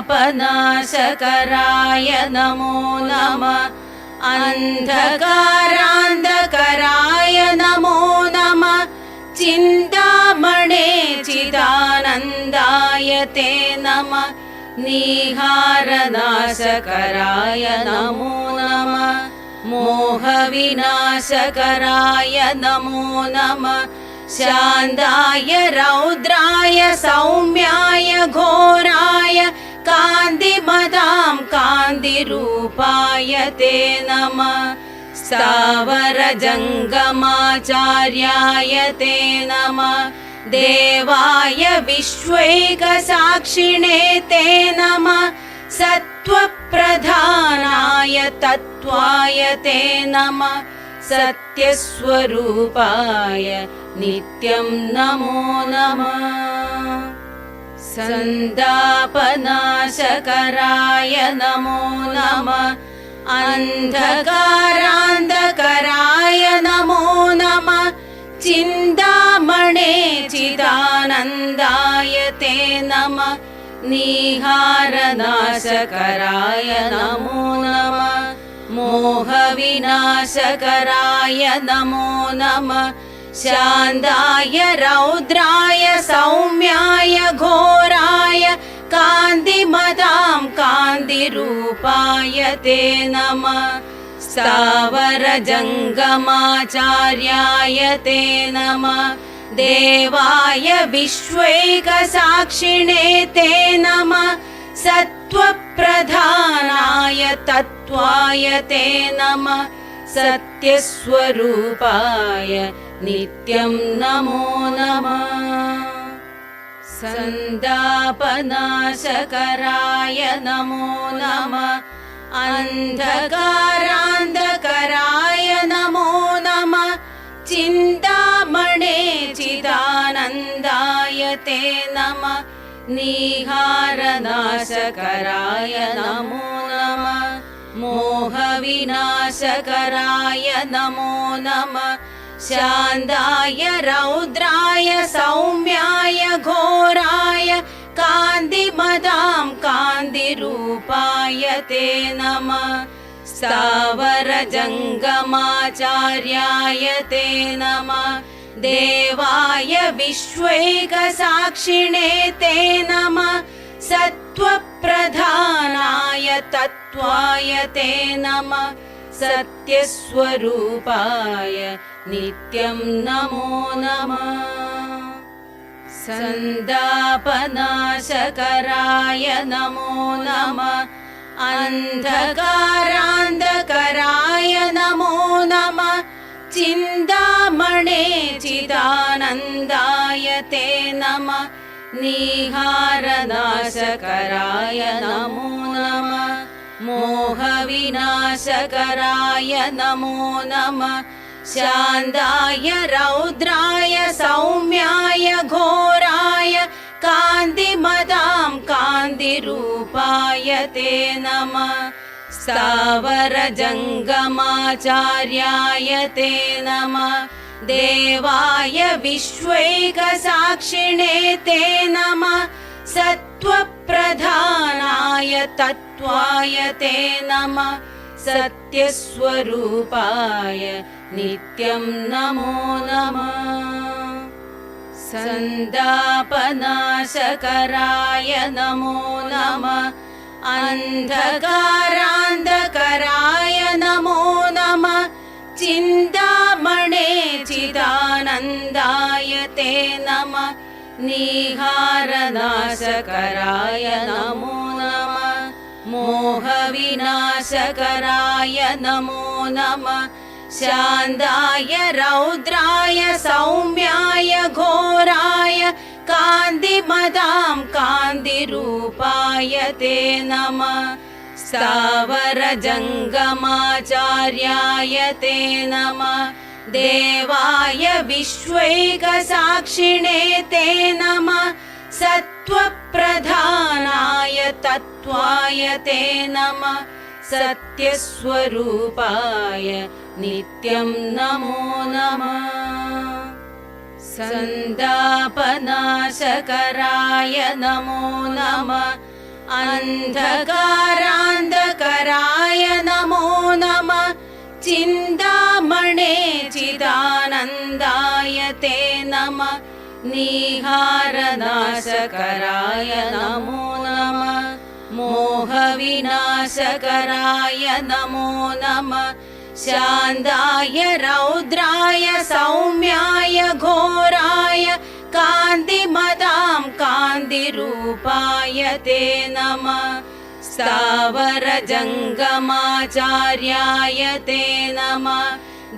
संदापनाशकराय नमो नमः अंधकारांधकराय नमो नमः चिंतामणे चिदानंदाय ते नमः निहारनाशकराय नमो नमः मोहविनाशकराय नमो नमः शान्ताय रौद्राय सौम्याय घोराय कान्तिमतां कान्तिरूपाय ते नमः स्थावरजङ्गमाचार्याय ते नमः देवाय विश्वैकसाक्षिणे ते नमः सत्त्वप्रधानाय तत्त्वाय ते नमः सत्यस्वरूपाय नित्यं नमो नमः संदापनाशकराय नमो नमः अंधकारांधकराय नमो नमः चिंतामणे चिदानंदाय ते नमः निहारनाशकराय नमो नमः मोहविनाशकराय नमो नमः शान्ताय रौद्राय सौम्याय घोराय कान्तिमतां कान्तिरूपाय ते नमः स्थावरजङ्गमाचार्याय ते नमः देवाय विश्वैकसाक्षिणे ते नमः सत्त्वप्रधानाय तत्त्वाय ते नमः सत्यस्वरूपाय नित्यं नमो नमः संदापनाशकराय नमो नमः अंधकारांधकराय नमो नमः चिंतामणे चिदानंदाय ते नमः निहारनाशकराय नमो नमः मोहविनाशकराय नमो नमः शान्ताय रौद्राय सौम्याय घोराय कान्तिमतां कान्तिरूपाय ते नमः स्थावरजङ्गमाचार्याय ते नमः देवाय विश्वैकसाक्षिणे ते नमः सत्त्वप्रधानाय तत्त्वाय ते नमः सत्यस्वरूपाय नित्यं नमो नमः संदापनाशकराय नमो नमः अंधकारांधकराय नमो नमः चिंतामणे चिदानंदाय ते नमः निहारनाशकराय नमो नमः मोहविनाशकराय नमो नमः शान्ताय रौद्राय सौम्याय घोराय कान्तिमतां कान्तिरूपाय ते नमः स्थावरजङ्गमाचार्याय ते नमः देवाय विश्वैकसाक्षिणे ते नमः सत्त्वप्रधानाय तत्त्वाय ते नमः सत्यस्वरूपाय नित्यं नमो नमः संदापनाशकराय नमो नमः अंधकारांधकराय नमो नमः चिंतामणे चिदानंदाय ते नमः निहारनाशकराय नमो नमः मोहविनाशकराय नमो नमः शान्ताय रौद्राय सौम्याय घोराय कान्तिमतां कान्तिरूपाय ते नमः स्थावरजङ्गमाचार्याय ते नमः देवाय विश्वैकसाक्षिणे ते नमः सत्त्वप्रधानाय तत्त्वाय ते नमः सत्यस्वरूपाय नित्यं नमो नमः संदापनाशकराय नमो नमः अन्धकारान्धकराय नमो नमः चिन्तामणे चिदानन्दाय ते नमः निहारनाशकराय नमो नमः मोहविनाशकराय नमो नमः शान्ताय रौद्राय सौम्याय घोराय कान्तिमतां कान्तिरूपाय ते नमः स्थावरजङ्गमाचार्याय ते नमः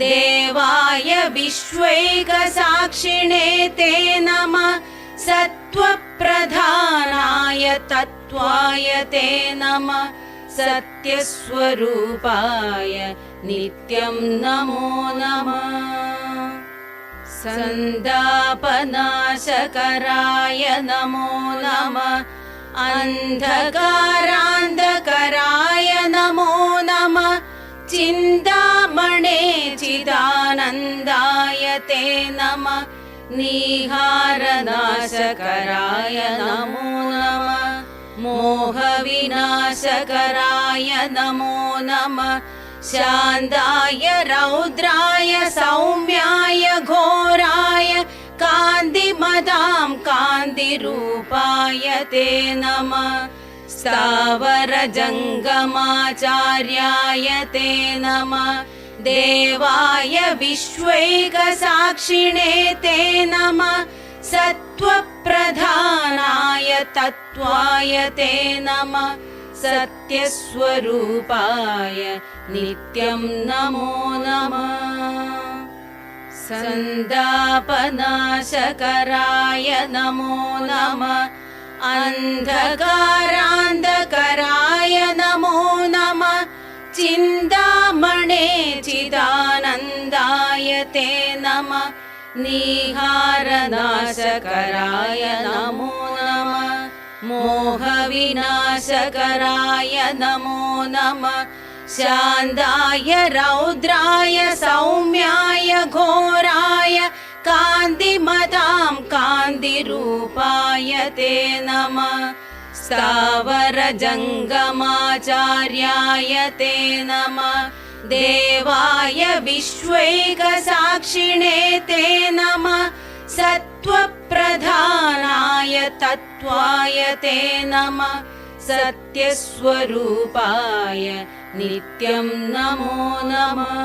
देवाय विश्वैकसाक्षिणे ते नमः सत्त्वप्रधानाय तत्त्वाय ते नमः सत्यस्वरूपाय नित्यं नमो नमः सन्तापनाशकराय नमो नमः अन्धकारान्धकराय नमो नमः चिन्तामणे चिदानन्दाय ते नमः निहारनाशकराय नमो नमः मोहविनाशकराय नमो नमः शान्ताय रौद्राय सौम्याय घोराय कान्तिमतां कान्तिरूपाय ते नमः स्थावरजङ्गमाचार्याय ते नमः देवाय विश्वैकसाक्षिणे ते नमः सत्त्वप्रधानाय तत्त्वाय ते नमः सत्यस्वरूपाय नित्यं नमो नमः सन्तापनाशकराय नमो नमः अन्धकारान्धकराय नमो नमः चिन्तामणे चिदानन्दाय ते नमः निहारनाशकराय नमो नमः मोहविनाशकराय नमो नमः शान्ताय रौद्राय सौम्याय घोराय कान्तिमतां कान्तिरूपाय ते नमः स्थावरजङ्गमाचार्याय ते नमः देवाय विश्वैकसाक्षिणे ते नमः सत्त्वप्रधानाय तत्त्वाय ते नमः सत्यस्वरूपाय नित्यं नमो नमः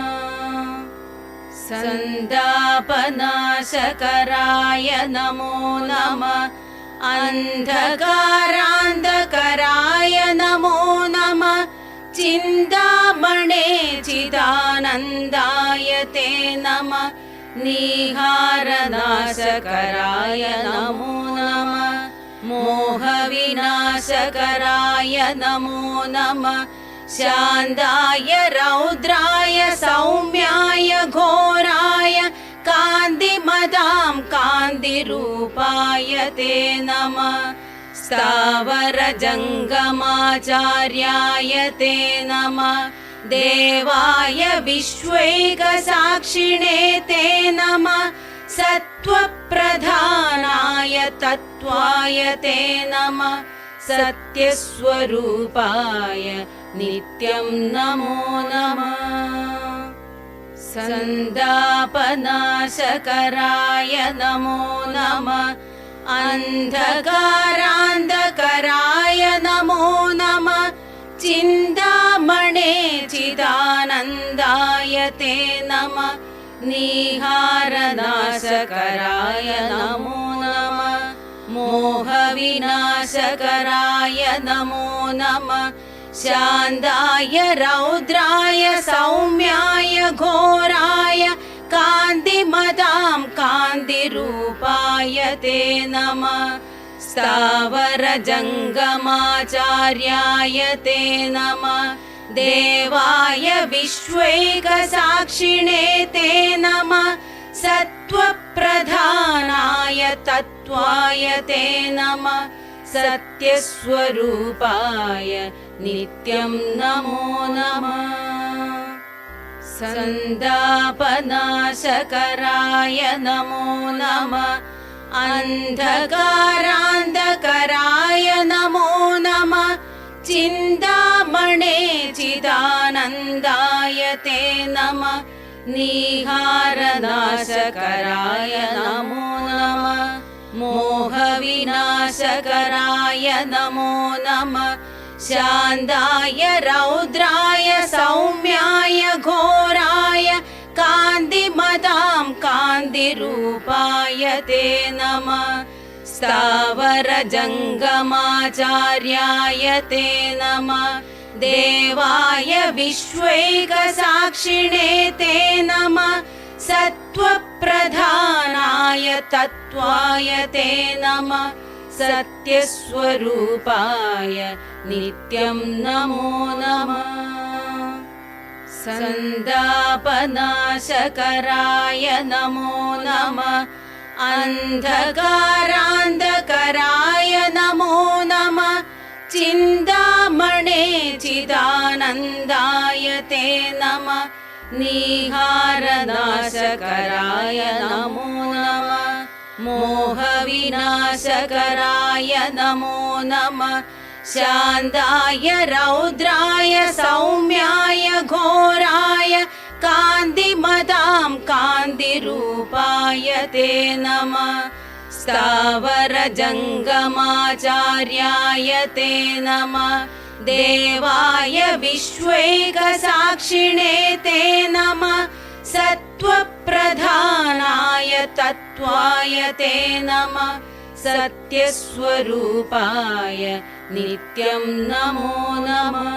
सन्तापनाशकराय नमो नमः अन्धकारान्धकराय नमो नमः चिन्तामणे चिदानन्दाय ते नमः निहारनाशकराय नमो नमः मोहविनाशकराय नमो नमः शान्ताय रौद्राय सौम्याय घोराय कान्तिमतां कान्तिरूपाय ते नमः स्थावरजङ्गमाचार्याय ते नमः देवाय विश्वैकसाक्षिणे ते नमः सत्त्वप्रधानाय तत्त्वाय ते नमः सत्यस्वरूपाय नित्यं नमो नमः सन्तापनाशकराय नमो नमः अन्धकारान्धकराय नमो नमः चिन्तामणे चिदानन्दाय ते नमः निहारनाशकराय नमो नमः मोहविनाशकराय नमो नमः शान्ताय रौद्राय सौम्याय घोराय कान्तिमतां कान्तिरूपाय ते नमः स्थावरजङ्गमाचार्याय ते नमः देवाय विश्वैकसाक्षिणे ते नमः सत्त्वप्रधानाय तत्त्वाय ते नमः सत्यस्वरूपाय नित्यं नमो नमः सन्तापनाशकराय नमो नमः अन्धकारान्धकराय नमो नमः चिन्तामणे चिदानन्दाय ते नमः निहारनाशकराय नमो नमः मोहविनाशकराय नमो नमः शान्ताय रौद्राय सौम्याय घोराय कान्तिमतां कान्तिरूपाय ते नमः स्थावरजङ्गमाचार्याय ते नमः देवाय विश्वैकसाक्षिणे ते नमः सत्त्वप्रधानाय तत्त्वाय ते नमः सत्यस्वरूपाय नित्यं नमो नमः सन्तापनाशकराय नमो नमः अन्धकारान्धकराय नमो नमः चिन्तामणे चिदानन्दाय ते नमः निहारनाशकराय नमो नमः मोहविनाशकराय नमो नमः शान्ताय रौद्राय सौम्याय घोराय कान्तिमतां कान्तिरूपाय ते नमः स्थावरजङ्गमाचार्याय ते नमः देवाय विश्वैकसाक्षिणे ते नमः सत्त्वप्रधानाय तत्त्वाय ते नमः सत्यस्वरूपाय नित्यं नमो नमः